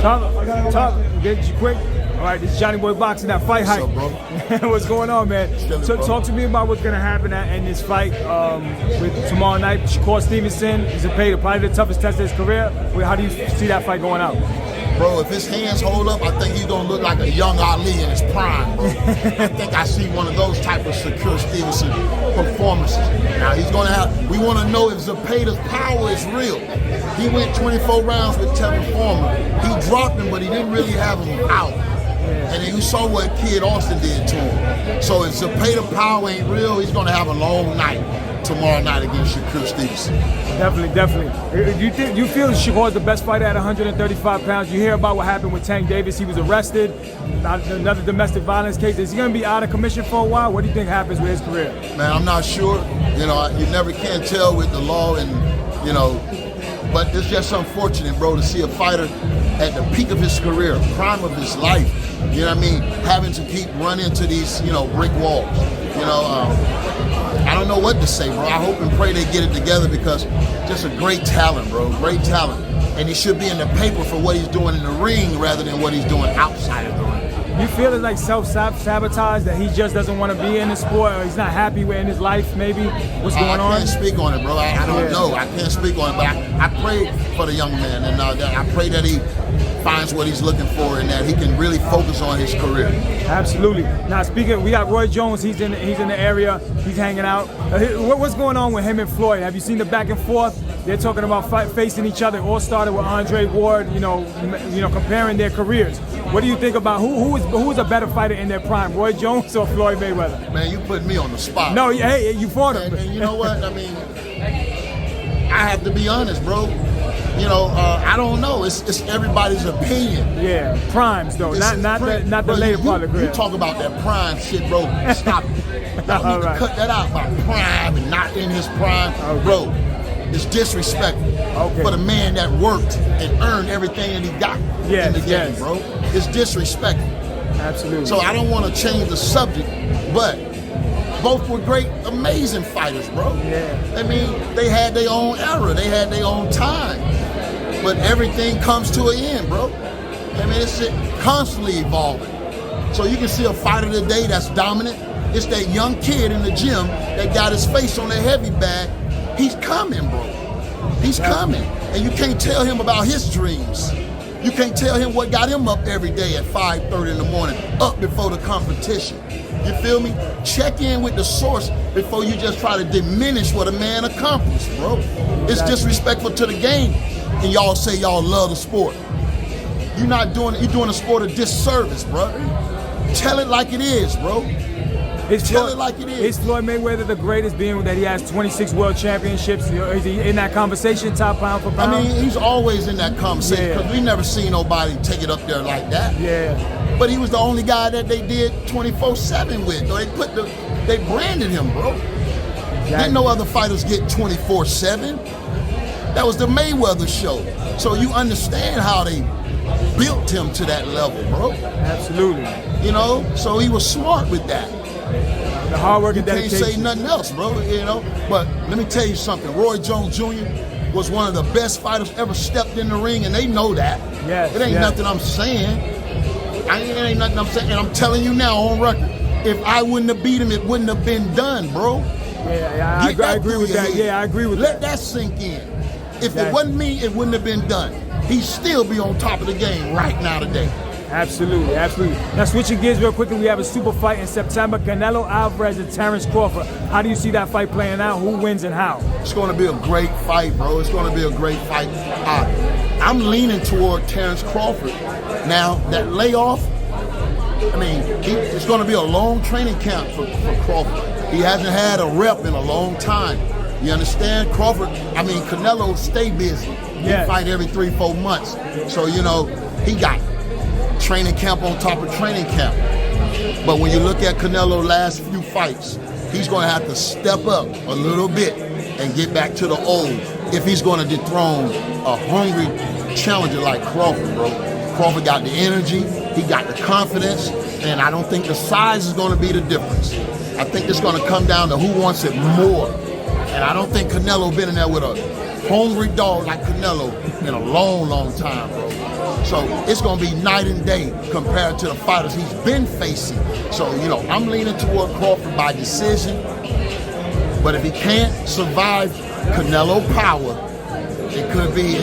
Tarver, get you quick. All right, this is Johnny Boy Boxing at FightHype. What's up, bro? What's going on, man? So talk to me about what's gonna happen in this fight with tomorrow night. Shakur Stevenson is probably the toughest test of his career. How do you see that fight going out? Bro, if his hands hold up, I think he's gonna look like a young Ali in his prime, bro. I think I see one of those type of Shakur Stevenson performances. Now he's gonna have. We want to know if Zepeda's power is real. He went 24 rounds with Tevin Farmer. He dropped him, but he didn't really have him out. And then you saw what Kid Austin did to him. So if Zepeda power ain't real, he's gonna have a long night tomorrow night against Shakur Stevenson. Definitely. Do you feel Shakur is the best fighter at 135 pounds? You hear about what happened with Tank Davis. He was arrested. Another domestic violence case. Is he going to be out of commission for a while? What do you think happens with his career? Man, I'm not sure. You know, you never can tell with the law, and you know, but it's just unfortunate, bro, to see a fighter at the peak of his career, prime of his life, you know what I mean, having to keep running into these, you know, brick walls. You know, I don't know what to say, bro. I hope and pray they get it together, because just a great talent, bro, great talent. And he should be in the paper for what he's doing in the ring rather than what he's doing outside of the ring. You feel it's like self-sabotage, that he just doesn't want to be in the sport, or he's not happy with in his life, maybe? What's going on? I can't speak on it, bro. I don't know. I can't speak on it, but I pray for the young man, and I pray that he finds what he's looking for and that he can really focus on his career. Absolutely. Now, speaking, we got Roy Jones. He's in the area. He's hanging out. What's going on with him and Floyd? Have you seen the back and forth? They're talking about facing each other. It all started with Andre Ward. You know, comparing their careers. What do you think about who is a better fighter in their prime, Roy Jones or Floyd Mayweather? Man, you put me on the spot. No, hey, you fought him. And you know what? I mean, I have to be honest, bro. You know, I don't know. It's everybody's opinion. Yeah, primes though, not the later part of the career. You talk about that prime shit, bro. Stop it. Y'all need to cut that out about prime and not in his prime, bro. It's disrespectful for the man that worked and earned everything that he got in the game, bro. It's disrespectful. Absolutely. So I don't want to change the subject, but both were great, amazing fighters, bro. Yeah. I mean, they had their own era, they had their own time, but everything comes to an end, bro. I mean, it's constantly evolving. So you can see a fighter today that's dominant. It's that young kid in the gym that got his face on the heavy bag. He's coming, bro. He's coming. And you can't tell him about his dreams. You can't tell him what got him up every day at 5:30 in the morning, up before the competition. You feel me? Check in with the source before you just try to diminish what a man accomplished, bro. It's disrespectful to the game. And y'all say y'all love the sport. You're not doing it. You're doing the sport a disservice, bro. Tell it like it is, bro. Tell it like it is. Is Floyd Mayweather the greatest, being that he has 26 world championships? Is he in that conversation, top pound for pound? I mean, he's always in that conversation, because we never seen nobody take it up there like that. Yeah. But he was the only guy that they did 24/7 with. They branded him, bro. Exactly. Didn't no other fighters get 24/7. That was the Mayweather show. So you understand how they built him to that level, bro. Absolutely. You know, so he was smart with that. The hard work and dedication. You can't say nothing else, bro, you know. But let me tell you something. Roy Jones Jr. was one of the best fighters ever stepped in the ring, and they know that. Yes, it ain't nothing I'm saying. It ain't nothing I'm saying. And I'm telling you now on record, if I wouldn't have beat him, it wouldn't have been done, bro. Yeah, I agree with that. Yeah, I agree with that. Let that sink in. If it wasn't me, it wouldn't have been done. He'd still be on top of the game right now today. Absolutely, absolutely. Now switching gears real quickly, we have a super fight in September, Canelo Alvarez and Terrence Crawford. How do you see that fight playing out? Who wins and how? It's going to be a great fight, bro. It's going to be a great fight. I'm leaning toward Terrence Crawford. Now, that layoff, I mean, it's going to be a long training camp for Crawford. He hasn't had a rep in a long time. You understand? Crawford, I mean, Canelo stay busy. He fight every 3-4 months. So, you know, he got training camp on top of training camp. But when you look at Canelo's last few fights, he's going to have to step up a little bit and get back to the old if he's going to dethrone a hungry challenger like Crawford, bro. Crawford got the energy, he got the confidence, and I don't think the size is going to be the difference. I think it's going to come down to who wants it more. And I don't think Canelo been in there with a hungry dog like Canelo in a long, long time, bro. So it's gonna be night and day compared to the fighters he's been facing. So, you know, I'm leaning toward Crawford by decision. But if he can't survive Canelo power, it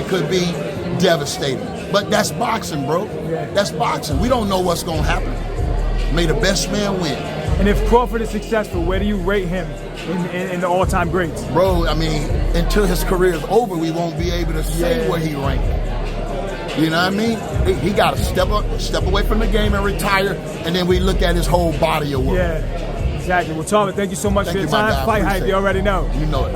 could be devastating. But that's boxing, bro. That's boxing. We don't know what's gonna happen. May the best man win. And if Crawford is successful, where do you rate him in the all-time greats? Bro, I mean, until his career is over, we won't be able to say where he ranked. You know what I mean? He got to step away from the game and retire, and then we look at his whole body of work. Yeah, exactly. Well, Tarver, thank you so much for your time. FightHype, you already know. You know it.